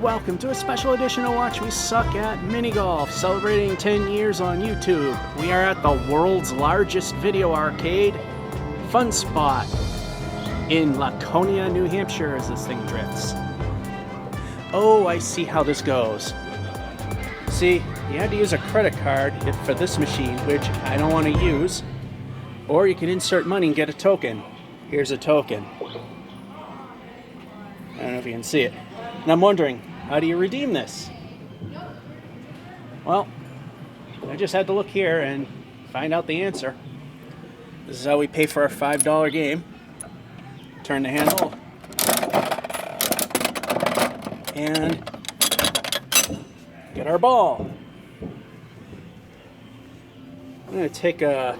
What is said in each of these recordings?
welcome to a special edition of Watch Me Suck at Mini Golf, celebrating 10 years on YouTube. We are at the world's largest video arcade, Funspot, in Laconia, New Hampshire, as this thing drifts. Oh, I see how this goes. See, you had to use a credit card for this machine, which I don't want to use, or you can insert money and get a token. Here's a token. I don't know if you can see it. And I'm wondering, how do you redeem this? Well, I just had to look here and find out the answer. This is how we pay for our $5 game. Turn the handle. And get our ball. I'm going to take a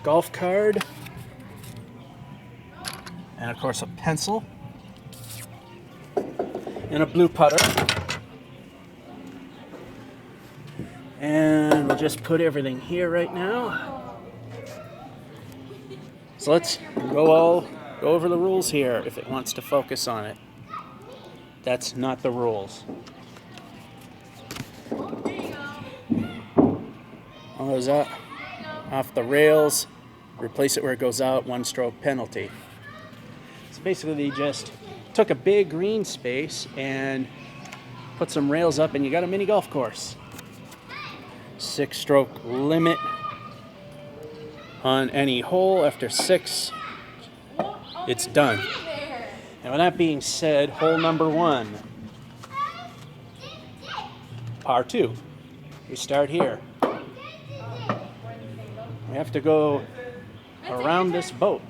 golf card. And of course a pencil. And a blue putter. And we'll just put everything here right now. So let's go over the rules here if it wants to focus on it. That's not the rules. All goes up, off the rails, replace it where it goes out, 1-stroke penalty. So basically you just took a big green space and put some rails up and you got a mini golf course. 6-stroke limit on any hole. After 6, it's done. And with that being said, hole number 1, par 2. We start here. We have to go around this boat.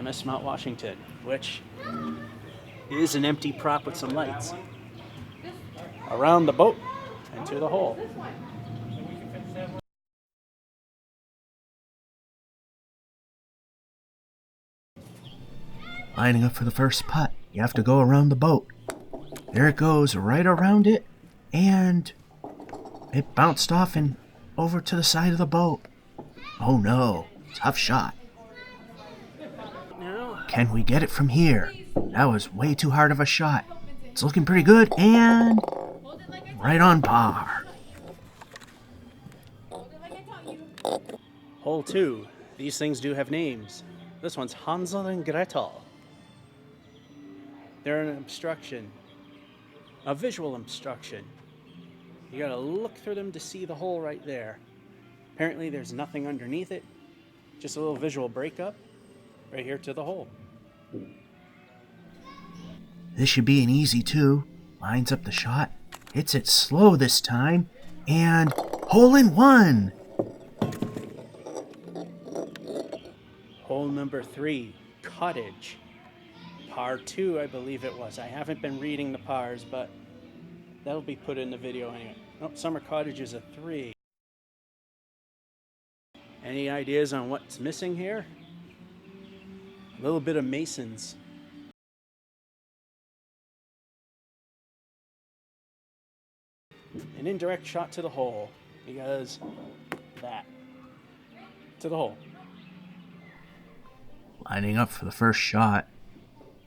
MS Mount Washington, which is an empty prop with some lights. Around the boat and to the hole. Lining up for the first putt, you have to go around the boat. There it goes, right around it, and it bounced off and over to the side of the boat. Oh no, tough shot. Can we get it from here? That was way too hard of a shot. It's looking pretty good, and right on par. Hole 2. These things do have names. This one's Hansel and Gretel. They're an obstruction. A visual obstruction. You gotta look through them to see the hole right there. Apparently there's nothing underneath it. Just a little visual breakup right here to the hole. This should be an easy 2. Lines up the shot. Hits it slow this time. And hole in 1. Hole number 3, Cottage Par 2, I believe it was. I haven't been reading the pars, but that'll be put in the video anyway. Oh, Summer Cottage is a 3. Any ideas on what's missing here? A little bit of Masons. An indirect shot to the hole, because that. To the hole. Lining up for the first shot.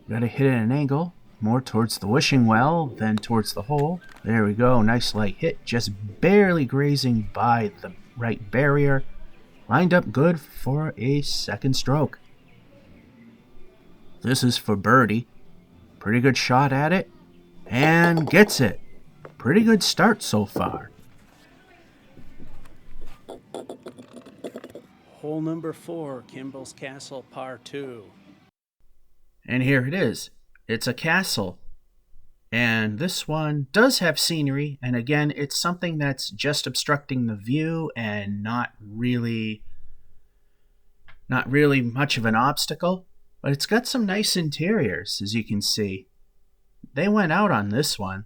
Gotta hit it at an angle, more towards the wishing well than towards the hole. There we go, nice light hit, just barely grazing by the right barrier. Lined up good for a second stroke. This is for birdie. Pretty good shot at it, and gets it. Pretty good start so far. Hole number 4, Kimball's Castle Par 2. And here it is. It's a castle. And this one does have scenery, and again, it's something that's just obstructing the view and not really much of an obstacle, but it's got some nice interiors, as you can see. They went out on this one.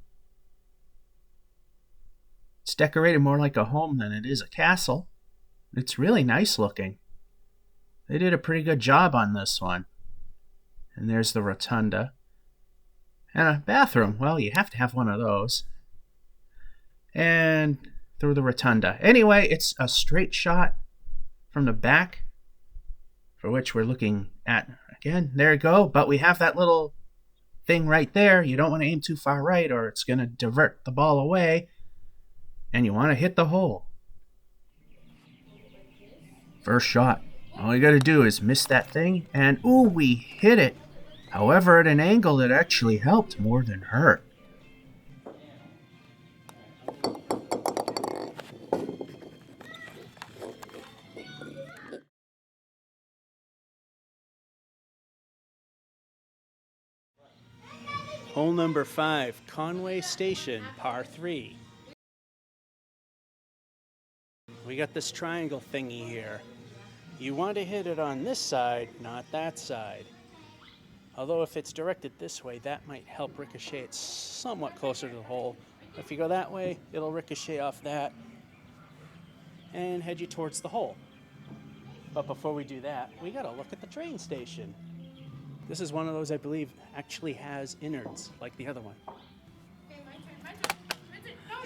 It's decorated more like a home than it is a castle. It's really nice looking. They did a pretty good job on this one. And there's the rotunda. And a bathroom. Well, you have to have one of those. And through the rotunda. Anyway, it's a straight shot from the back, for which we're looking at again. There you go. But we have that little thing right there. You don't want to aim too far right or it's going to divert the ball away. And you want to hit the hole. First shot. All you got to do is miss that thing, and ooh, we hit it. However, at an angle that actually helped more than hurt. Hole number 5, Conway Station, par 3. We got this triangle thingy here. You want to hit it on this side, not that side. Although if it's directed this way, that might help ricochet it somewhat closer to the hole. If you go that way, it'll ricochet off that and head you towards the hole. But before we do that, we gotta look at the train station. This is one of those I believe actually has innards, like the other one.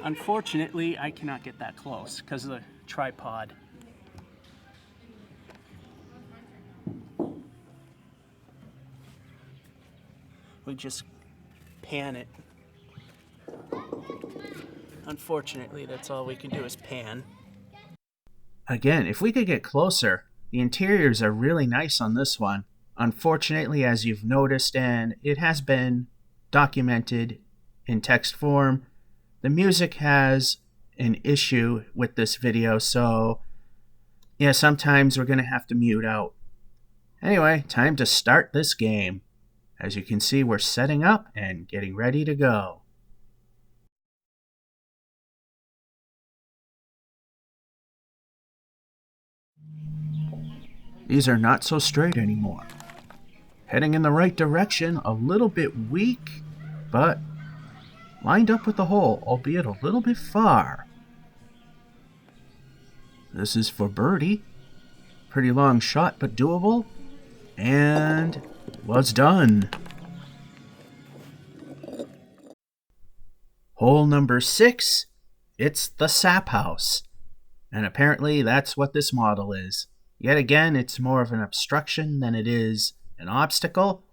Unfortunately, I cannot get that close because of the tripod. We just pan it. Unfortunately, that's all we can do is pan. Again, if we could get closer, the interiors are really nice on this one. Unfortunately, as you've noticed, and it has been documented in text form, the music has an issue with this video, so yeah, sometimes we're going to have to mute out. Anyway, time to start this game. As you can see, we're setting up and getting ready to go. These are not so straight anymore. Heading in the right direction, a little bit weak, but lined up with the hole, albeit a little bit far. This is for birdie. Pretty long shot, but doable. And was done. Hole number 6, it's the Sap House. And apparently that's what this model is. Yet again, it's more of an obstruction than it is an obstacle.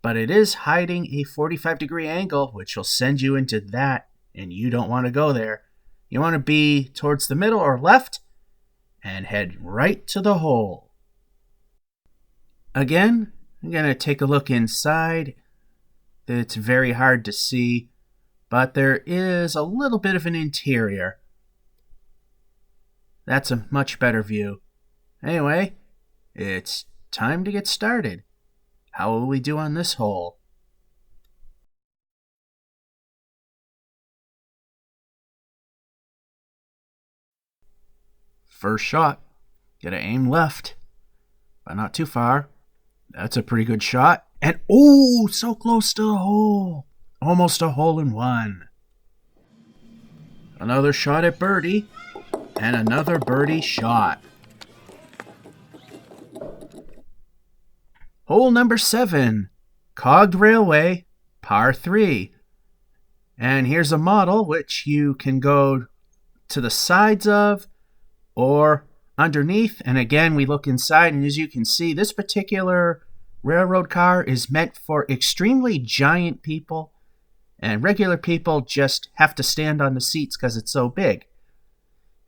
But it is hiding a 45-degree angle, which will send you into that, and you don't want to go there. You want to be towards the middle or left, and head right to the hole. Again, I'm going to take a look inside. It's very hard to see, but there is a little bit of an interior. That's a much better view. Anyway, it's time to get started. How will we do on this hole? First shot. Gotta aim left, but not too far. That's a pretty good shot. And oh, so close to the hole. Almost a hole in one. Another shot at birdie. And another birdie shot. Hole number 7. Cog Railway Par 3. And here's a model which you can go to the sides of or underneath. And again, we look inside, and as you can see, this particular railroad car is meant for extremely giant people, and regular people just have to stand on the seats because it's so big.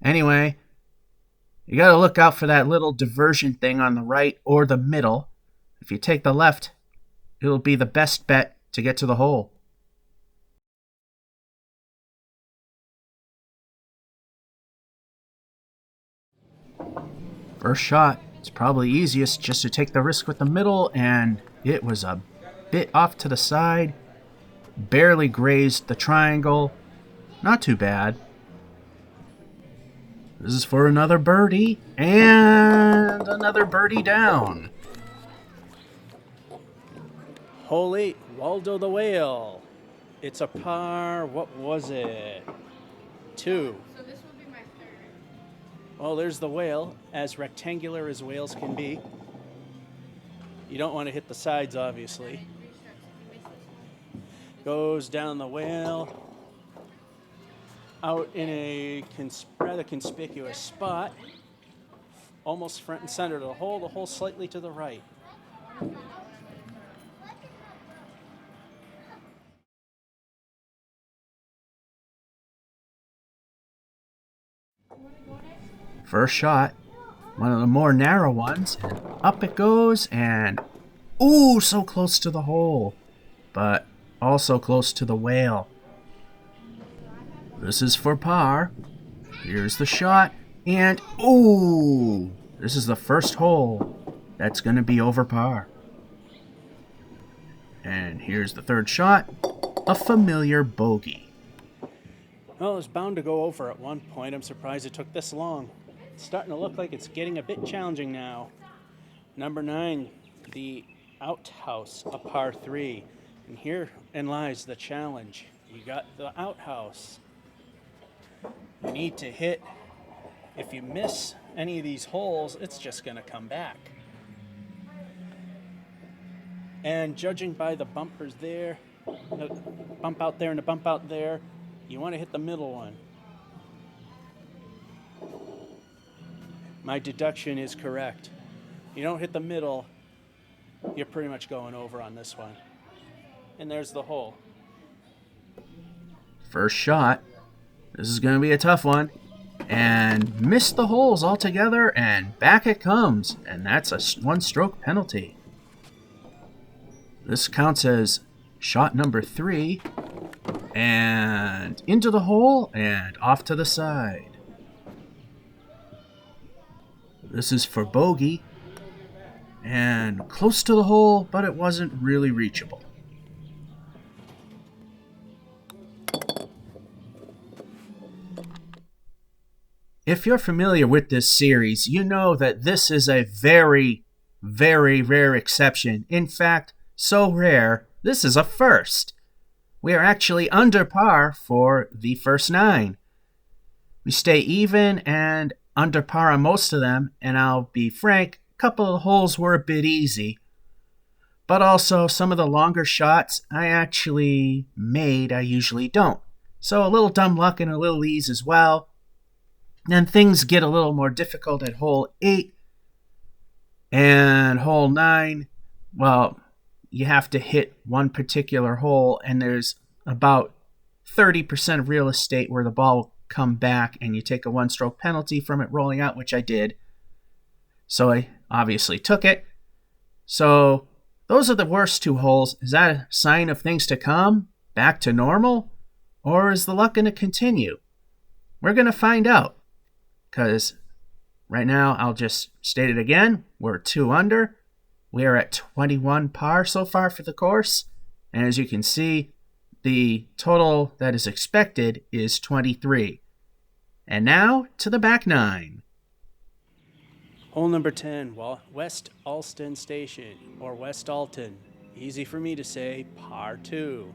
Anyway, you got to look out for that little diversion thing on the right or the middle. If you take the left, it'll be the best bet to get to the hole. First shot, it's probably easiest just to take the risk with the middle, and it was a bit off to the side. Barely grazed the triangle. Not too bad. This is for another birdie, and another birdie down. Hole 8, Waldo the Whale. It's a par, what was it? 2. So this will be my third. Well, there's the whale, as rectangular as whales can be. You don't want to hit the sides, obviously. Goes down the whale, out in a rather conspicuous spot, almost front and center of the hole slightly to the right. First shot, one of the more narrow ones, and up it goes, and ooh, so close to the hole, but also close to the whale. This is for par. Here's the shot, and ooh, this is the first hole that's going to be over par. And here's the third shot, a familiar bogey. Well, it was bound to go over at one point. I'm surprised it took this long. It's starting to look like it's getting a bit challenging now. Number 9, the outhouse, a par 3. And herein lies the challenge. You got the outhouse. You need to hit. If you miss any of these holes, it's just going to come back. And judging by the bumpers there, the bump out there and the bump out there, you want to hit the middle one. My deduction is correct. You don't hit the middle, you're pretty much going over on this one. And there's the hole. First shot. This is going to be a tough one. And missed the holes altogether, and back it comes. And that's a one-stroke penalty. This counts as shot number 3. And into the hole and off to the side. This is for bogey. And close to the hole, but it wasn't really reachable. If you're familiar with this series, you know that this is a very, very rare exception. In fact, so rare, this is a first. We are actually under par for the first 9. We stay even and under par on most of them, and I'll be frank, a couple of holes were a bit easy. But also, some of the longer shots I actually made, I usually don't. So a little dumb luck and a little ease as well. Then things get a little more difficult at hole 8 and hole 9. Well, you have to hit one particular hole, and there's about 30% of real estate where the ball will come back, and you take a one-stroke penalty from it rolling out, which I did. So I obviously took it. So those are the worst 2 holes. Is that a sign of things to come? Back to normal? Or is the luck going to continue? We're going to find out. Because right now, I'll just state it again. We're 2 under. We are at 21 par so far for the course. And as you can see, the total that is expected is 23. And now to the back 9. Hole number 10, West Alston Station, or West Alton. Easy for me to say, par 2.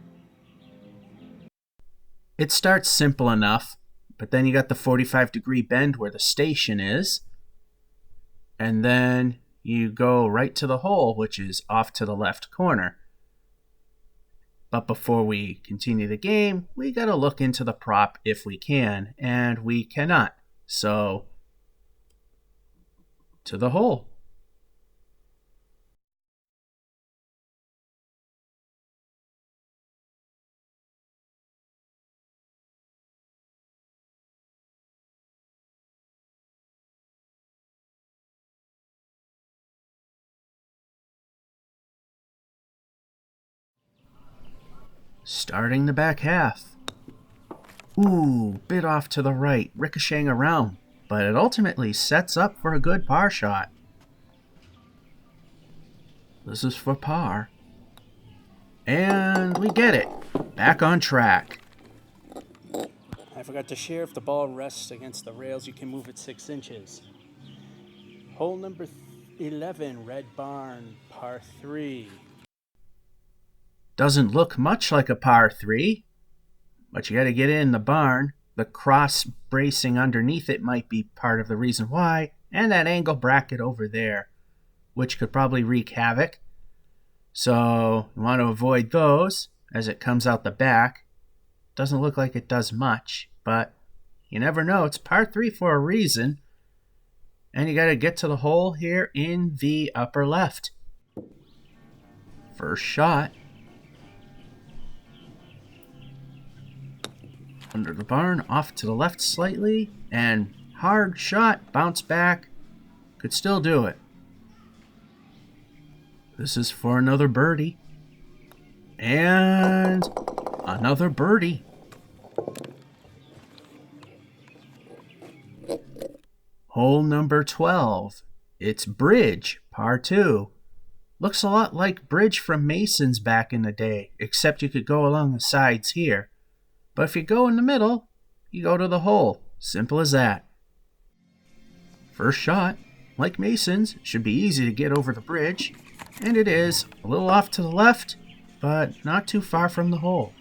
It starts simple enough, but then you got the 45-degree bend where the station is. And then you go right to the hole, which is off to the left corner. But before we continue the game, we got to look into the prop if we can, and we cannot. So, to the hole. Starting the back half. Ooh, bit off to the right, ricocheting around, but it ultimately sets up for a good par shot. This is for par. And we get it. Back on track. I forgot to share, if the ball rests against the rails, you can move it 6 inches. Hole number 11, Red Barn, par 3. Doesn't look much like a par 3, but you got to get in the barn. The cross bracing underneath it might be part of the reason why, and that angle bracket over there, which could probably wreak havoc. So you want to avoid those as it comes out the back. Doesn't look like it does much, but you never know. It's par 3 for a reason. And you got to get to the hole here in the upper left. First shot. Under the barn, off to the left slightly, and hard shot, bounce back, could still do it. This is for another birdie. And another birdie. Hole number 12. It's bridge, par 2. Looks a lot like bridge from Mason's back in the day, except you could go along the sides here. But if you go in the middle, you go to the hole. Simple as that. First shot, like Mason's, should be easy to get over the bridge. And it is, a little off to the left, but not too far from the hole.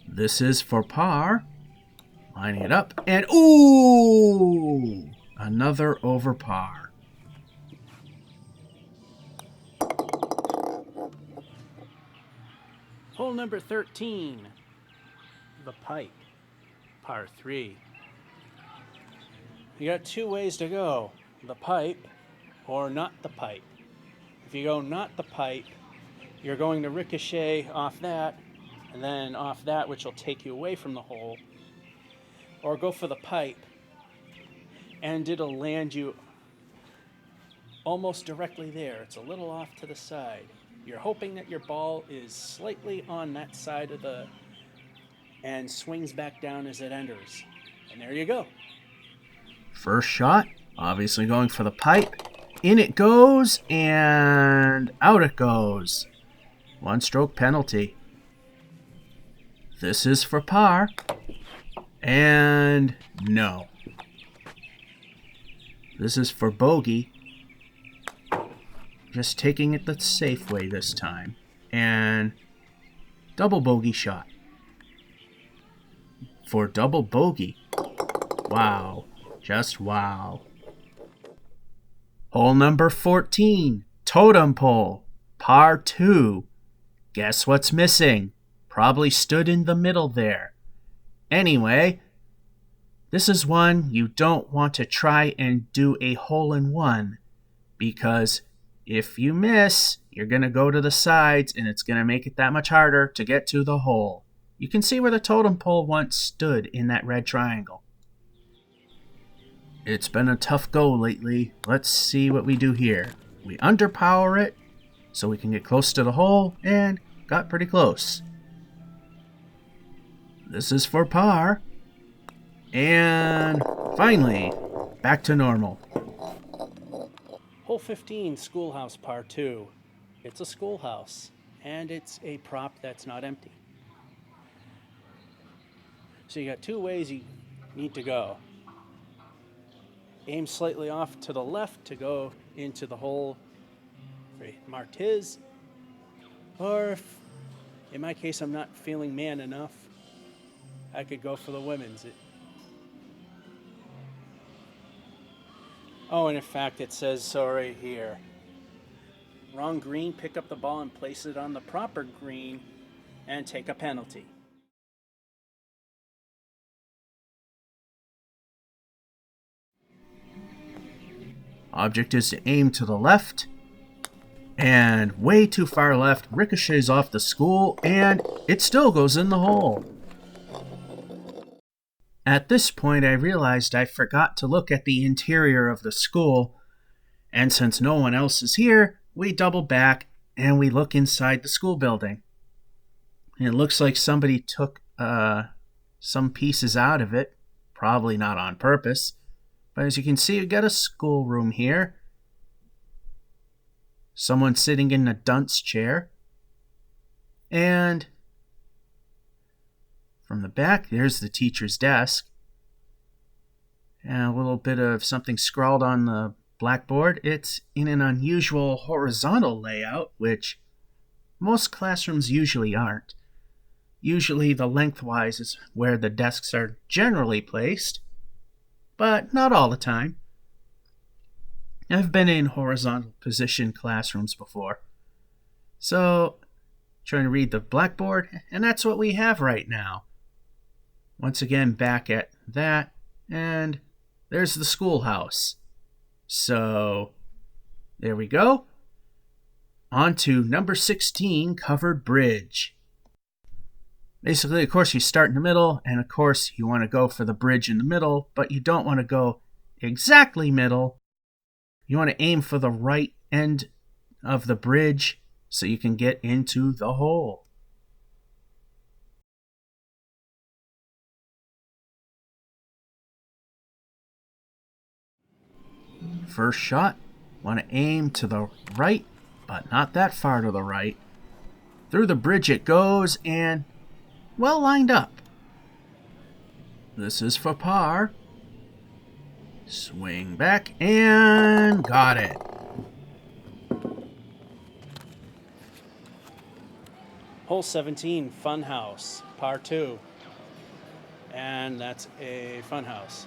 This is for par. Lining it up, and ooh! Another over par. Hole number 13. The pipe. Par 3. You got two ways to go. The pipe or not the pipe. If you go not the pipe, you're going to ricochet off that, and then off that, which will take you away from the hole. Or go for the pipe, and it'll land you almost directly there. It's a little off to the side. You're hoping that your ball is slightly on that side of the, and swings back down as it enters. And there you go. First shot, obviously going for the pipe. In it goes, and out it goes. 1-stroke penalty. This is for par. And no. This is for bogey. Just taking it the safe way this time. And double bogey shot. For double bogey. Wow. Just wow. Hole number 14. Totem Pole. Par 2. Guess what's missing? Probably stood in the middle there. Anyway, this is one you don't want to try and do a hole-in-one, because if you miss, you're going to go to the sides and it's going to make it that much harder to get to the hole. You can see where the totem pole once stood in that red triangle. It's been a tough go lately. Let's see what we do here. We underpower it so we can get close to the hole, and got pretty close. This is for par. And finally, back to normal. Hole 15, Schoolhouse Par 2. It's a schoolhouse, and it's a prop that's not empty. So you got two ways you need to go. Aim slightly off to the left to go into the hole for marked his. Or if, in my case, I'm not feeling man enough, I could go for the women's. Oh, and in fact, it says so right here. Wrong green, pick up the ball and place it on the proper green and take a penalty. Object is to aim to the left, and way too far left, ricochets off the school, and it still goes in the hole. At this point, I realized I forgot to look at the interior of the school, and since no one else is here, we double back and we look inside the school building. And it looks like somebody took some pieces out of it, probably not on purpose. But as you can see, we got a schoolroom here. Someone sitting in a dunce chair. And from the back, there's the teacher's desk. And a little bit of something scrawled on the blackboard. It's in an unusual horizontal layout, which most classrooms usually aren't. Usually the lengthwise is where the desks are generally placed, but not all the time. I've been in horizontal position classrooms before. So, trying to read the blackboard, and that's what we have right now. Once again, back at that, and there's the schoolhouse. So, there we go. On to number 16, covered bridge. Basically, of course, you start in the middle, and of course, you want to go for the bridge in the middle, but you don't want to go exactly middle. You want to aim for the right end of the bridge so you can get into the hole. First shot, want to aim to the right, but not that far to the right. Through the bridge it goes, and well lined up. This is for par. Swing back, and got it. Hole 17, Funhouse, par 2. And that's a funhouse.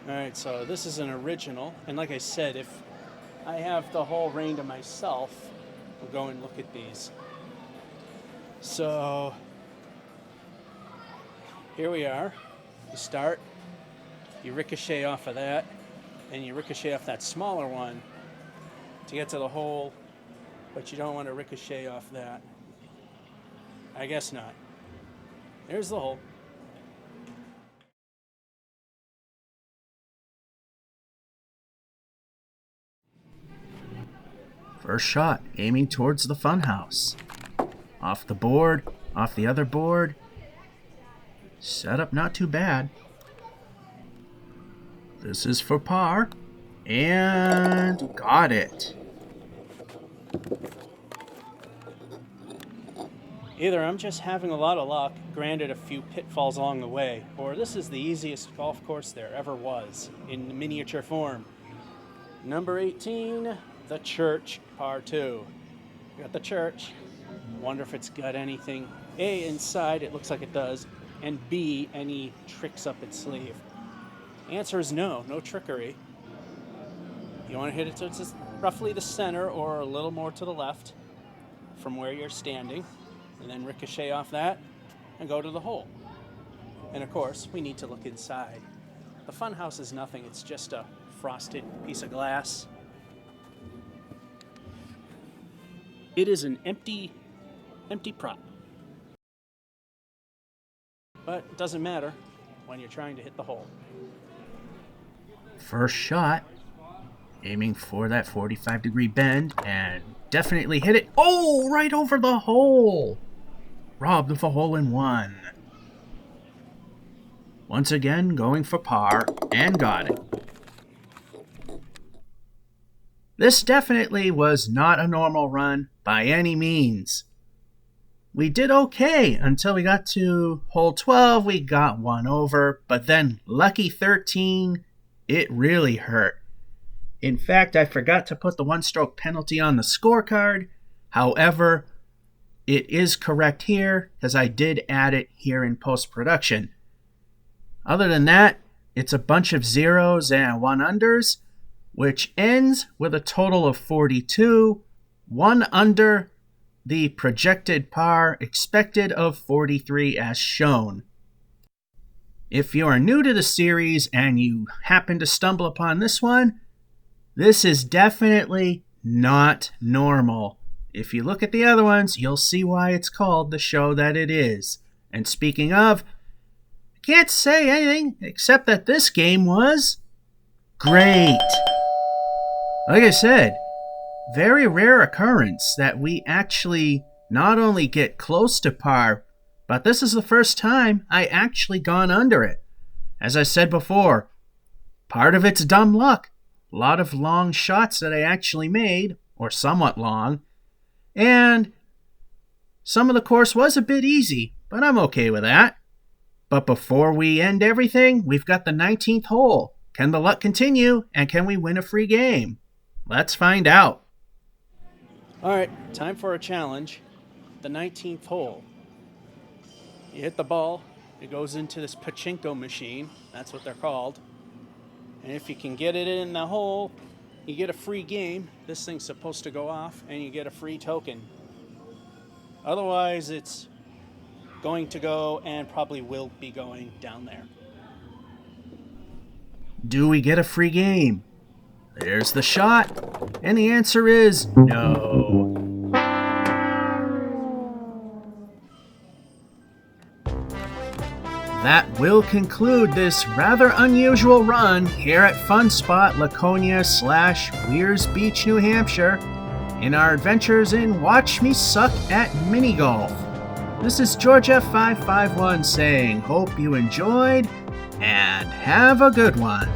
Alright, so this is an original, and like I said, if I have the whole rain to myself, we'll go and look at these. So, here we are. You start, you ricochet off of that, and you ricochet off that smaller one to get to the hole, but you don't want to ricochet off that. I guess not. There's the hole. First shot, aiming towards the funhouse. Off the board, off the other board. Setup not too bad. This is for par. And got it. Either I'm just having a lot of luck, granted a few pitfalls along the way, or this is the easiest golf course there ever was, in miniature form. Number 18, the church, par 2. We got the church. Wonder if it's got anything. A, inside, it looks like it does, and B, any tricks up its sleeve. Answer is no, no trickery. You want to hit it so it's roughly the center or a little more to the left from where you're standing, and then ricochet off that and go to the hole. And of course, we need to look inside. The funhouse is nothing, it's just a frosted piece of glass. It is an empty prop. But it doesn't matter when you're trying to hit the hole. First shot, aiming for that 45-degree bend, and definitely hit it. Oh, right over the hole. Robbed of a hole-in-one. Once again, going for par, and got it. This definitely was not a normal run by any means. We did okay until we got to hole 12. We got one over, but then lucky 13, it really hurt. In fact, I forgot to put the one-stroke penalty on the scorecard. However, it is correct here because I did add it here in post-production. Other than that, it's a bunch of zeros and one-unders, which ends with a total of 42, one under the projected par expected of 43 as shown. If you are new to the series and you happen to stumble upon this one, this is definitely not normal. If you look at the other ones, you'll see why it's called the show that it is. And speaking of, I can't say anything except that this game was great. Like I said, very rare occurrence that we actually not only get close to par, but this is the first time I actually gone under it. As I said before, part of it's dumb luck. A lot of long shots that I actually made, or somewhat long, and some of the course was a bit easy, but I'm okay with that. But before we end everything, we've got the 19th hole. Can the luck continue, and can we win a free game? Let's find out. Alright, time for a challenge. The 19th hole. You hit the ball, it goes into this pachinko machine, that's what they're called. And if you can get it in the hole, you get a free game. This thing's supposed to go off, and you get a free token. Otherwise, it's going to go and probably will be going down there. Do we get a free game? There's the shot, and the answer is no. we'll conclude this rather unusual run here at Funspot, Laconia / Weirs Beach, New Hampshire, in our adventures in Watch Me Suck at Mini Golf. This is George F551 saying, hope you enjoyed, and have a good one.